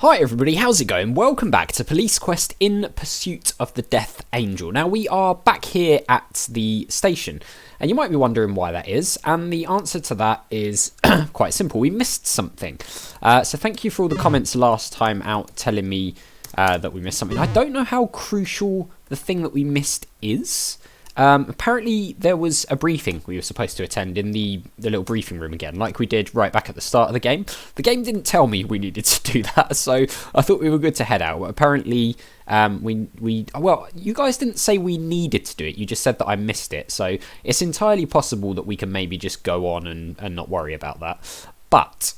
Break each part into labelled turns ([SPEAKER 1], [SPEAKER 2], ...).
[SPEAKER 1] Hi everybody, how's it going? Welcome back to Police Quest in Pursuit of the Death Angel. Now we are back here at the station, and you might be wondering why that is, and the answer to that is quite simple. We missed something. So thank you for all the comments last time out telling me that we missed something. I don't know how crucial the thing that we missed is. Apparently there was a briefing we were supposed to attend in the little briefing room again, like we did right back at the start of the game. The game didn't tell me we needed to do that, so I thought we were good to head out. But apparently, well, you guys didn't say we needed to do it. You just said that I missed it, so it's entirely possible that we can maybe just go on and not worry about that. But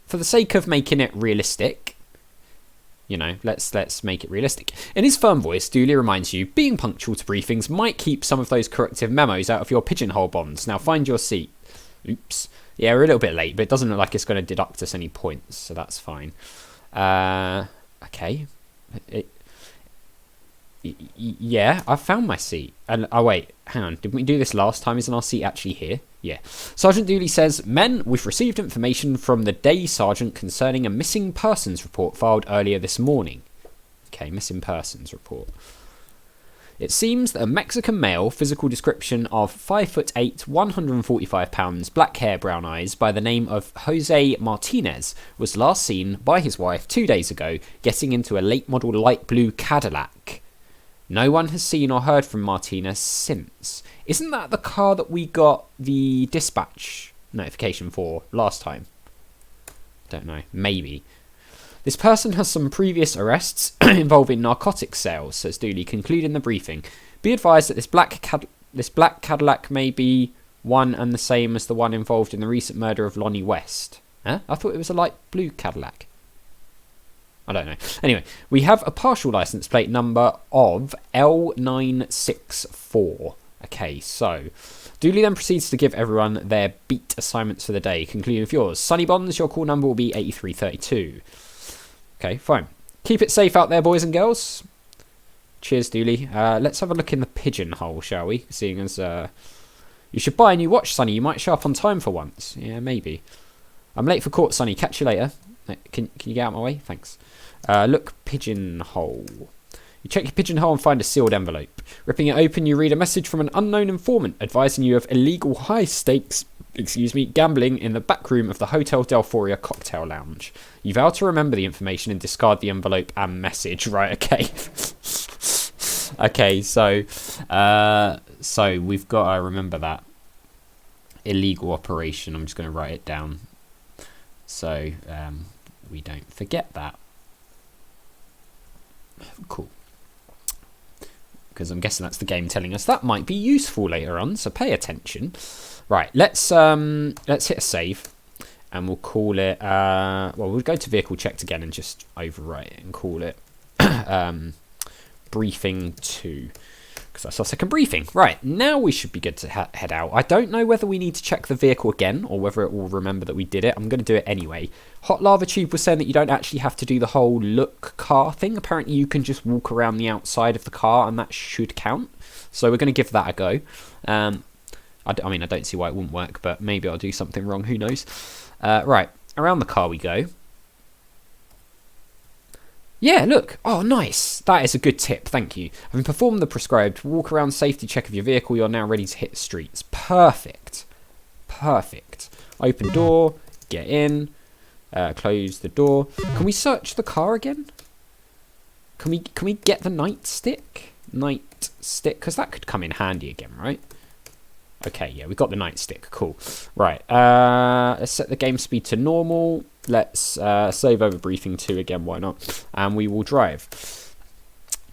[SPEAKER 1] for the sake of making it realistic, you know, let's make it realistic. In his firm voice, Dooley reminds you, being punctual to briefings might keep some of those corrective memos out of your pigeonhole bonds. Now find your seat. Oops. Yeah, we're a little bit late, but it doesn't look like it's going to deduct us any points, so that's fine. Okay. Yeah, I found my seat. And oh wait, hang on. Didn't we do this last time? Isn't our seat actually here? Yeah. Sergeant Dooley says, "Men, we've received information from the day sergeant concerning a missing persons report filed earlier this morning." Okay, missing persons report. "It seems that a Mexican male, physical description of 5'8", 145 pounds, black hair, brown eyes, by the name of Jose Martinez, was last seen by his wife 2 days ago, getting into a late model light blue Cadillac. No one has seen or heard from Martinez since." Isn't that the car that we got the dispatch notification for last time? Don't know. Maybe. "This person has some previous arrests involving narcotics sales," says Dooley, concluding the briefing. "Be advised that this black Cadillac may be one and the same as the one involved in the recent murder of Lonnie West." Huh? I thought it was a light blue Cadillac. I don't know. Anyway, we have a partial license plate number of L964. Okay, so Dooley then proceeds to give everyone their beat assignments for the day, concluding with yours. Sonny Bonds, your call number will be 8332. Okay, fine. Keep it safe out there, boys and girls. Cheers, Dooley. Let's have a look in the pigeonhole, shall we? Seeing as you should buy a new watch, Sonny. You might show up on time for once. Yeah, maybe. "I'm late for court, Sonny. Catch you later." Can you get out of my way? Thanks. Look, pigeonhole. You check your pigeonhole and find a sealed envelope. Ripping it open, you read a message from an unknown informant advising you of illegal high-stakes, gambling in the back room of the Hotel Delphoria cocktail lounge. You vow to remember the information and discard the envelope and message. Right, okay. Okay, so we've got to remember that. Illegal operation. I'm just going to write it down so we don't forget that. Cool. Because I'm guessing that's the game telling us that might be useful later on, so pay attention. Right, let's hit a save, and we'll call it. Well, we'll go to vehicle checked again and just overwrite it and call it briefing 2. Because that's our second briefing. Right, now we should be good to head out. I don't know whether we need to check the vehicle again or whether it will remember that we did it. I'm going to do it anyway. Hot Lava Tube was saying that you don't actually have to do the whole look car thing. Apparently you can just walk around the outside of the car and that should count. So we're going to give that a go. I mean, I don't see why it wouldn't work, but maybe I'll do something wrong. Who knows? Right, around the car we go. Yeah, look. Oh, nice. That is a good tip. Thank you. Having performed the prescribed walk around safety check of your vehicle, you're now ready to hit the streets. Perfect. Perfect. Open door. Get in. Close the door. Can we search the car again? Can we get the nightstick? Nightstick, because that could come in handy again, right? Okay, yeah, we got the nightstick. Cool. Right. Let's set the game speed to normal. Let's save over briefing 2 again, why not? And we will drive.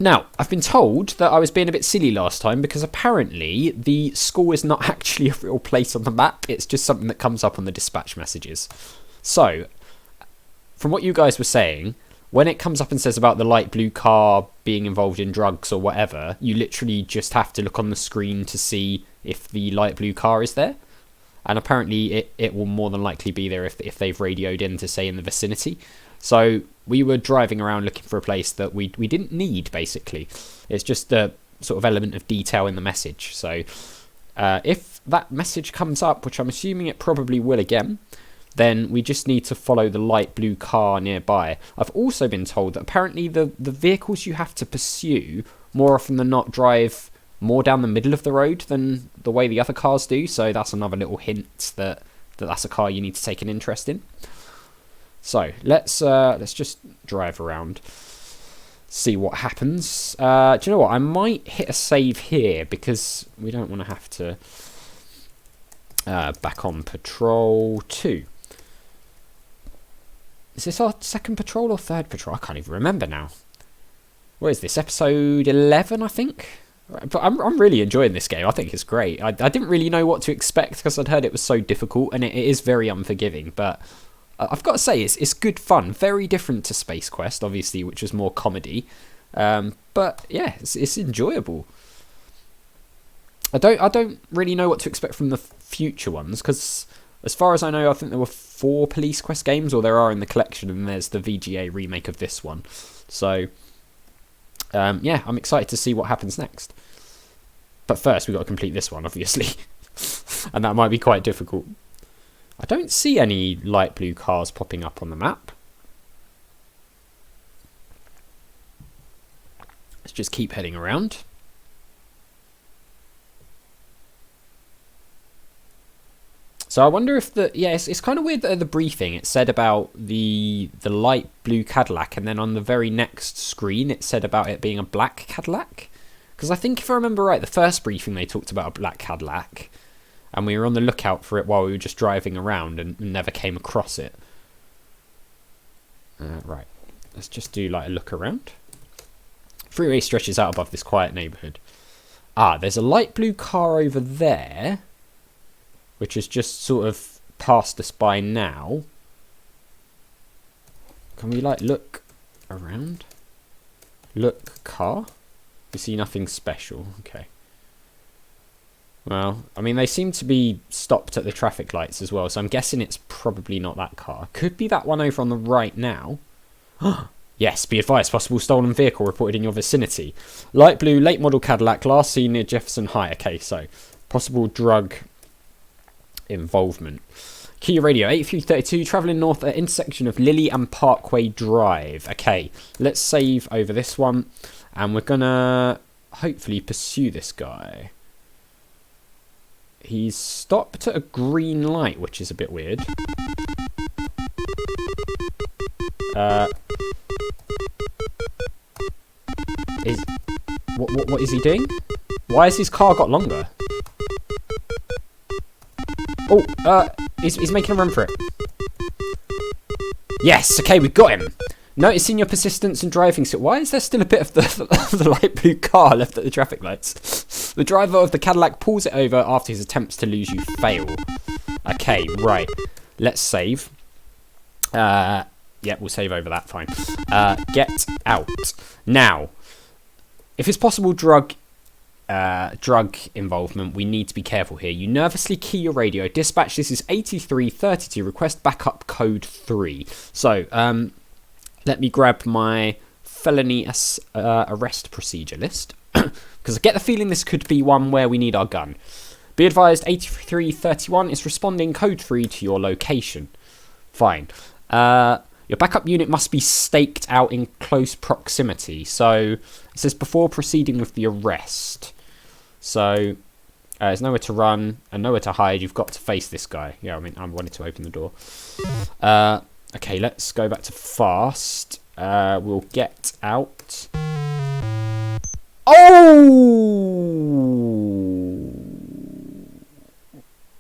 [SPEAKER 1] Now, I've been told that I was being a bit silly last time because apparently the school is not actually a real place on the map. It's just something that comes up on the dispatch messages. So, from what you guys were saying, when it comes up and says about the light blue car being involved in drugs or whatever, you literally just have to look on the screen to see if the light blue car is there. And apparently it will more than likely be there if they've radioed in to say in the vicinity. So we were driving around looking for a place that we didn't need, basically. It's just a sort of element of detail in the message. So if that message comes up, which I'm assuming it probably will again, then we just need to follow the light blue car nearby. I've also been told that apparently the vehicles you have to pursue more often than not drive more down the middle of the road than the way the other cars do. So that's another little hint that that's a car you need to take an interest in. So let's just drive around, see what happens. Do you know what? I might hit a save here because we don't want to have to back on patrol 2. Is this our second patrol or third patrol? I can't even remember now. What is this? Episode 11, I think? But I'm really enjoying this game. I think it's great. I didn't really know what to expect because I'd heard it was so difficult, and it is very unforgiving. But I've got to say, it's good fun. Very different to Space Quest, obviously, which was more comedy. But yeah, it's enjoyable. I don't really know what to expect from the future ones because, as far as I know, I think there were 4 Police Quest games, or there are in the collection, and there's the VGA remake of this one. So yeah, I'm excited to see what happens next. But first, we've got to complete this one, obviously. And that might be quite difficult. I don't see any light blue cars popping up on the map. Let's just keep heading around. So I wonder if it's kind of weird that at the briefing it said about the light blue Cadillac, and then on the very next screen it said about it being a black Cadillac. Because I think if I remember right, the first briefing they talked about a black Cadillac, and we were on the lookout for it while we were just driving around and never came across it. Right, let's just do like a look around. Freeway stretches out above this quiet neighbourhood. There's a light blue car over there, which has just sort of passed us by now. Can we like look around? Look car? We see nothing special. Okay. Well, I mean, they seem to be stopped at the traffic lights as well, so I'm guessing it's probably not that car. Could be that one over on the right now. Yes, be advised, possible stolen vehicle reported in your vicinity. Light blue, late model Cadillac, last seen near Jefferson High. Okay, so possible drug involvement. Key radio 8332, travelling north at intersection of Lily and Parkway Drive. Okay, let's save over this one, and we're gonna hopefully pursue this guy. He's stopped at a green light, which is a bit weird. What is he doing? Why has his car got longer? Oh, he's making a run for it. Yes, okay, we got him. Noticing your persistence and driving skill. Why is there still a bit of the light blue car left at the traffic lights? The driver of the Cadillac pulls it over after his attempts to lose you fail. Okay, right. Let's save. Yeah, we'll save over that, fine. Get out. Now, if it's possible drug involvement, we need to be careful here. You nervously key your radio. Dispatch, this is 8332. Request backup code 3. So, let me grab my felony arrest procedure list. Because I get the feeling this could be one where we need our gun. Be advised, 8331 is responding code 3 to your location. Fine. Your backup unit must be staked out in close proximity. So, it says before proceeding with the arrest. So, there's nowhere to run and nowhere to hide. You've got to face this guy. Yeah, I mean, I wanted to open the door. Okay, let's go back to fast. We'll get out. Oh!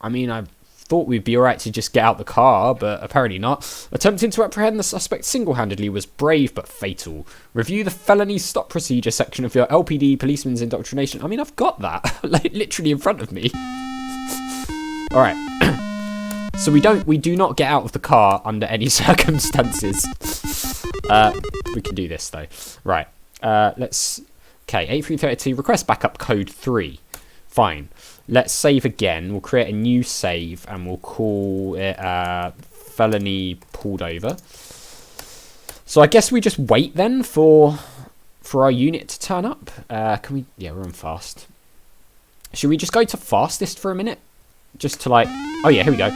[SPEAKER 1] I mean, I thought we'd be alright to just get out the car, but apparently not. Attempting to apprehend the suspect single-handedly was brave but fatal. Review the felony stop procedure section of your LPD policeman's indoctrination. I mean, I've got that, like, literally in front of me. Alright. So we do not get out of the car under any circumstances. We can do this though. Right. Let's. Okay. 8332. Request backup code 3. Fine. Let's save again. We'll create a new save and we'll call it felony pulled over. So I guess we just wait then for our unit to turn up. Can we? Yeah, we're on fast. Should we just go to fastest for a minute? Just to like. Oh yeah, here we go.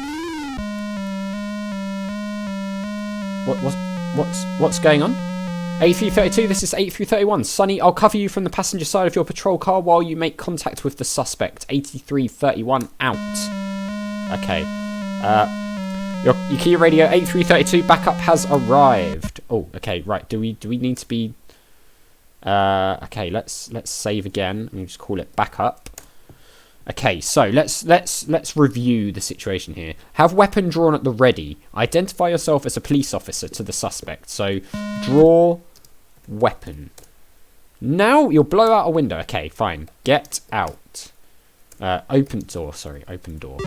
[SPEAKER 1] What's going on? 8332, this is 8331. Sonny, I'll cover you from the passenger side of your patrol car while you make contact with the suspect. 8331 out. Okay. Your key radio 8332 backup has arrived. Oh, okay, right. Do we need to be okay, let's save again and just call it backup. Okay, so let's review the situation here. Have weapon drawn at the ready. Identify yourself as a police officer to the suspect. So draw weapon. Now you'll blow out a window. Okay, fine. Get out. Open door. Sorry, open door.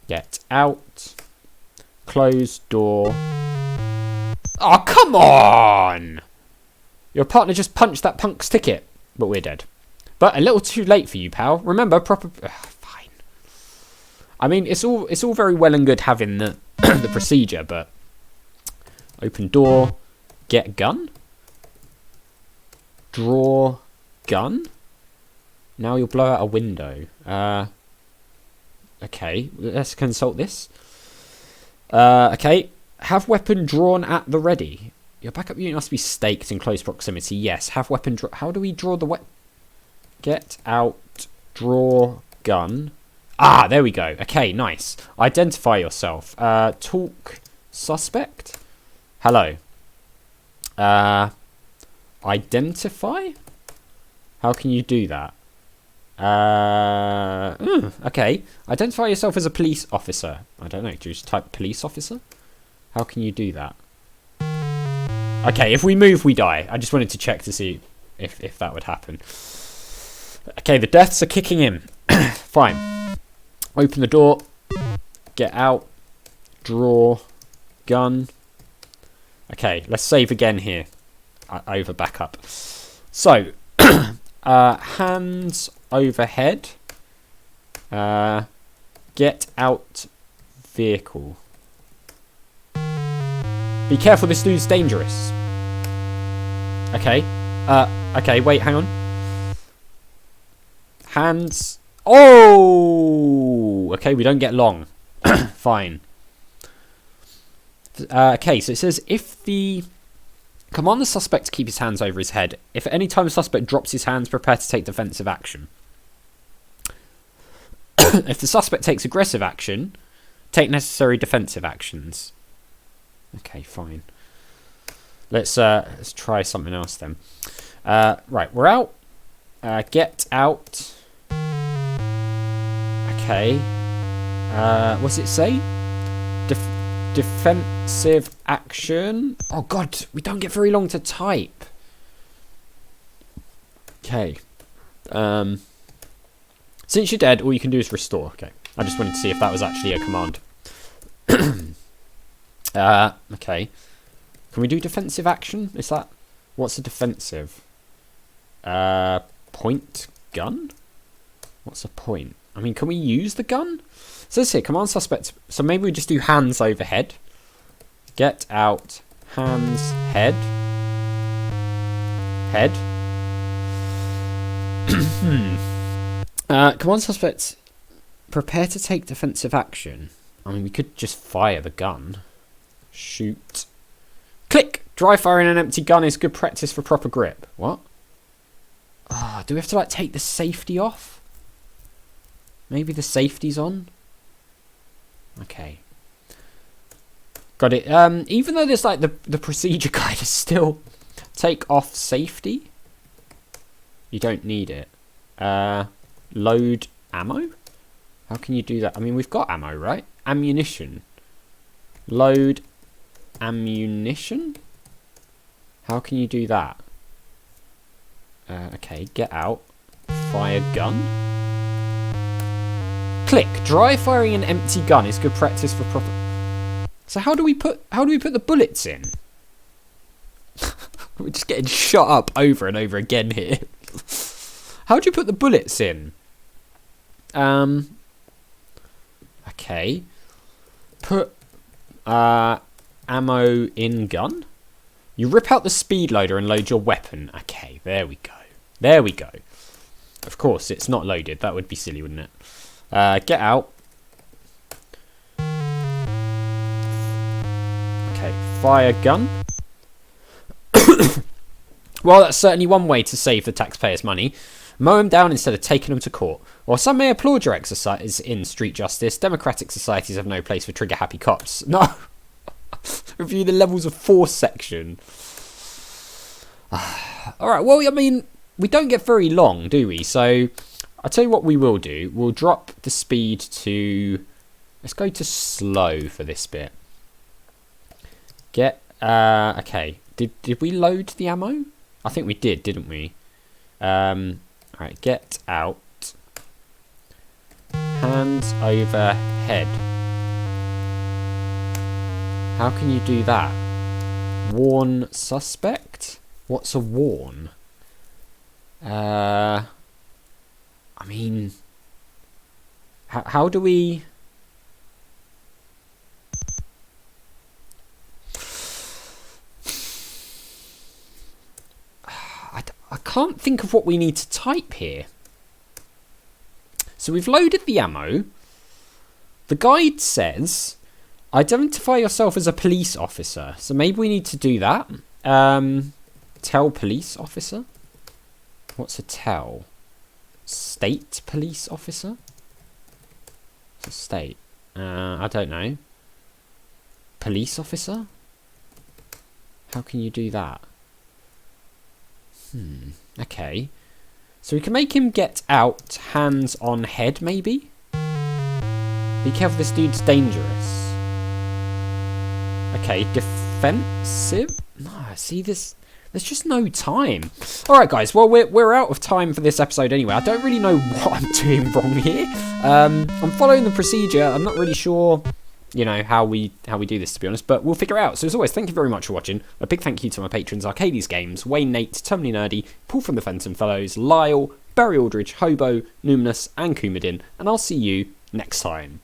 [SPEAKER 1] Get out. Close door. Oh, come on! Your partner just punched that punk's ticket, but we're dead. But a little too late for you, pal. Remember, fine. I mean, it's all very well and good having the the procedure, but open door, get gun, draw gun. Now you'll blow out a window. Okay, let's consult this. Okay, have weapon drawn at the ready. Your backup unit must be staked in close proximity. Yes, have weapon drawn. How do we draw the weapon? Get out, draw gun. Ah, there we go. Okay, nice. Identify yourself. Talk suspect. Hello. Identify? How can you do that? Okay. Identify yourself as a police officer. I don't know. Do you just type police officer? How can you do that? Okay, if we move, we die. I just wanted to check to see if that would happen. Okay, the deaths are kicking in. Fine. Open the door. Get out. Draw. Gun. Okay, let's save again here. Over backup. So, hands overhead. Get out vehicle. Be careful, this dude's dangerous. Okay. Okay, wait, hang on. Hands. Oh! Okay, we don't get long. Fine. Okay, so it says if the... Command the suspect to keep his hands over his head. If at any time the suspect drops his hands, prepare to take defensive action. If the suspect takes aggressive action, take necessary defensive actions. Okay, fine. Let's try something else then. Right, we're out. Get out. Okay. What's it say? Defensive action. Oh god, we don't get very long to type. Okay. Since you're dead, all you can do is restore. Okay. I just wanted to see if that was actually a command. Okay. Can we do defensive action? Is that... What's a defensive? Point gun? What's a point? I mean, can we use the gun? So let's see, command suspect. So maybe we just do hands overhead. Get out, hands, head. Head. Command suspect, prepare to take defensive action. I mean, we could just fire the gun. Shoot. Click! Dry firing an empty gun is good practice for proper grip. What? Ah, do we have to, like, take the safety off? Maybe the safety's on? Okay. Got it. Even though there's, like, the procedure guide is still take off safety. You don't need it. Load ammo? How can you do that? I mean, we've got ammo, right? Ammunition. Load ammunition? How can you do that? Okay, get out. Fire gun. Click. Dry firing an empty gun is good practice for proper... So how do we put the bullets in? We're just getting shot up over and over again here. How do you put the bullets in? Okay. Put ammo in gun. You rip out the speed loader and load your weapon. Okay, there we go. There we go. Of course, it's not loaded. That would be silly, wouldn't it? Get out. Okay, fire gun. Well, that's certainly one way to save the taxpayers' money. Mow them down instead of taking them to court. While some may applaud your exercise in street justice, democratic societies have no place for trigger-happy cops. No! Review the levels of force section. Alright, well, I mean, we don't get very long, do we? So, I'll tell you what we will do. We'll drop the speed to... Let's go to slow for this bit. Okay. Did we load the ammo? I think we did, didn't we? Alright, get out. Hands over head. How can you do that? Warn suspect? What's a warn? I mean... How do we... I can't think of what we need to type here. So we've loaded the ammo. The guide says, identify yourself as a police officer. So maybe we need to do that. Tell police officer? What's a tell? State police officer? It's a state. I don't know. Police officer? How can you do that? Okay. So we can make him get out, hands on head, maybe? Be careful, this dude's dangerous. Okay, defensive? No, see this... There's just no time. Alright guys, well we're out of time for this episode anyway. I don't really know what I'm doing wrong here. I'm following the procedure. I'm not really sure, you know, how we do this, to be honest, but we'll figure it out. So as always, thank you very much for watching. A big thank you to my patrons, Arcades Games, Wayne Nate, Terminally Nerdy, Paul from the Fenton Fellows, Lyle, Barry Aldridge, Hobo, Numinous, and Coumadin, and I'll see you next time.